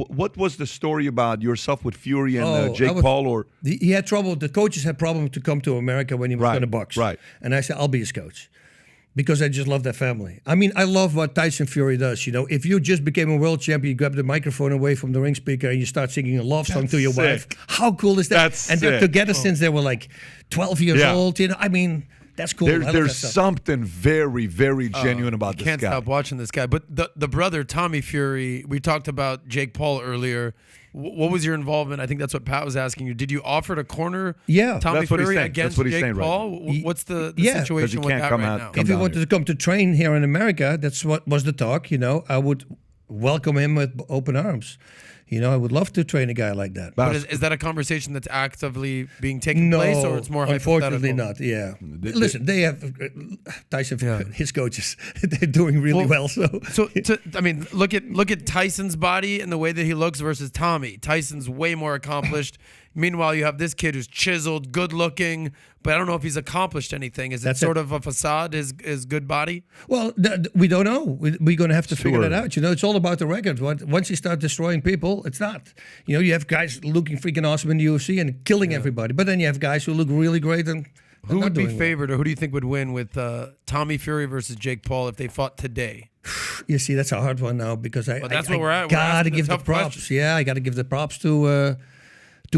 What was the story about yourself with Fury and Jake Paul? Or he had trouble. The coaches had problem to come to America when he was going to box. Right. And I said, I'll be his coach. Because I just love that family. I mean, I love what Tyson Fury does. You know, if you just became a world champion, you grab the microphone away from the ring speaker and you start singing a love song to your wife. How cool is that? That's and they're sick. together since they were like 12 years old. You know, I mean, that's cool. There's something very, very genuine about this guy. Can't stop watching this guy. But the brother, Tommy Fury, we talked about Jake Paul earlier. What was your involvement? I think that's what Pat was asking you. Did you offer to corner Tommy Fury against Jake Paul? Right. What's the situation with that right now? If he wanted to come to train here in America, that's what was the talk. You know, I would welcome him with open arms. You know, I would love to train a guy like that. But is that a conversation that's actively being taken place, or it's more unfortunately hypothetical? not. Yeah. Listen, they have Tyson, his coaches. They're doing really well. I mean, look at Tyson's body and the way that he looks versus Tommy. Tyson's way more accomplished. Meanwhile, you have this kid who's chiseled, good looking, but I don't know if he's accomplished anything. Is it sort of a facade, his good body? Well, we don't know. We're going to have to figure that out. You know, it's all about the record. Once you start destroying people, it's not. You know, you have guys looking freaking awesome in the UFC and killing everybody, but then you have guys who look really great and who would be favored, or who do you think would win with Tommy Fury versus Jake Paul if they fought today? You see, that's a hard one now because that's where we're at. Got to give the props. Question. Yeah, I got to give the props to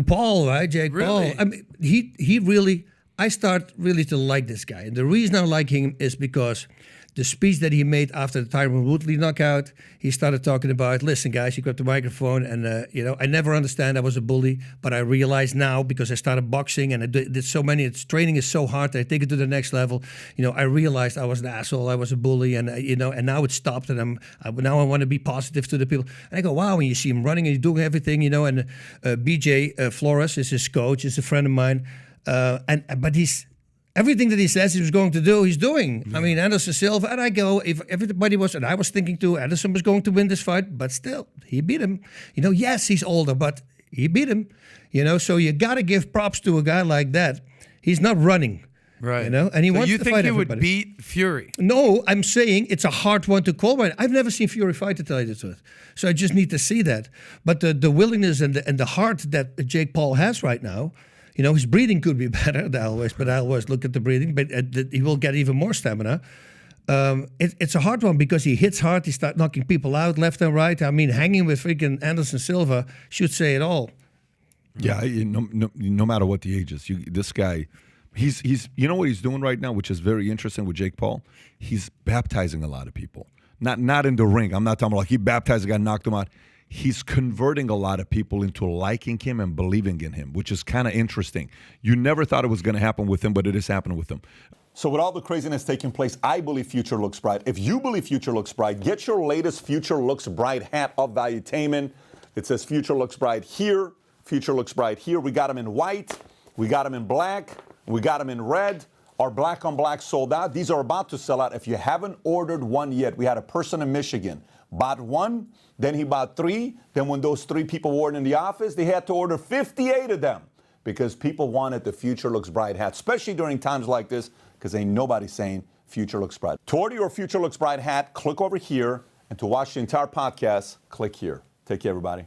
Paul, right? Jake Paul. I mean, he really. I start really to like this guy, and the reason I like him is because the speech that he made after the Tyron Woodley knockout, he started talking about, listen, guys, he grabbed the microphone, and you know, I never understand I was a bully, but I realize now because I started boxing and I did so many. Training is so hard that I take it to the next level. You know, I realized I was an asshole, I was a bully, and you know, and now it stopped, and now I want to be positive to the people. And I go, wow, when you see him running and he's doing everything, you know, and BJ Flores is his coach, is a friend of mine, but he's. Everything that he says he was going to do, he's doing. I mean, Anderson Silva, and I go, if everybody was, and I was thinking too, Anderson was going to win this fight, but still, he beat him. You know, yes, he's older, but he beat him. You know, so you got to give props to a guy like that. He's not running. Right. You know, and he wants to fight everybody. You think he would beat Fury? No, I'm saying it's a hard one to call. I've never seen Fury fight, to tell you the truth. So I just need to see that. But the willingness and the heart that Jake Paul has right now, you know, his breathing could be better, but I always look at the breathing, but he will get even more stamina. It's a hard one because he hits hard, he starts knocking people out left and right. I mean, hanging with freaking Anderson Silva should say it all. Yeah, no matter what the age is, this guy, he's you know what he's doing right now, which is very interesting with Jake Paul? He's baptizing a lot of people. Not in the ring. I'm not talking about like he baptized a guy, knocked him out. He's converting a lot of people into liking him and believing in him, which is kind of interesting. You never thought it was going to happen with him, but it is happening with him. So with all the craziness taking place, I believe future looks bright. If you believe future looks bright, get your latest Future Looks Bright hat of Valuetainment. It says Future Looks Bright here, Future Looks Bright here. We got them in white, we got them in black, we got them in red. Our black on black sold out. These are about to sell out. If you haven't ordered one yet, we had a person in Michigan bought one, then he bought three. Then when those 3 people weren't in the office, they had to order 58 of them because people wanted the Future Looks Bright hat, especially during times like this, because ain't nobody saying Future Looks Bright. To order your Future Looks Bright hat, click over here. And to watch the entire podcast, click here. Take care, everybody.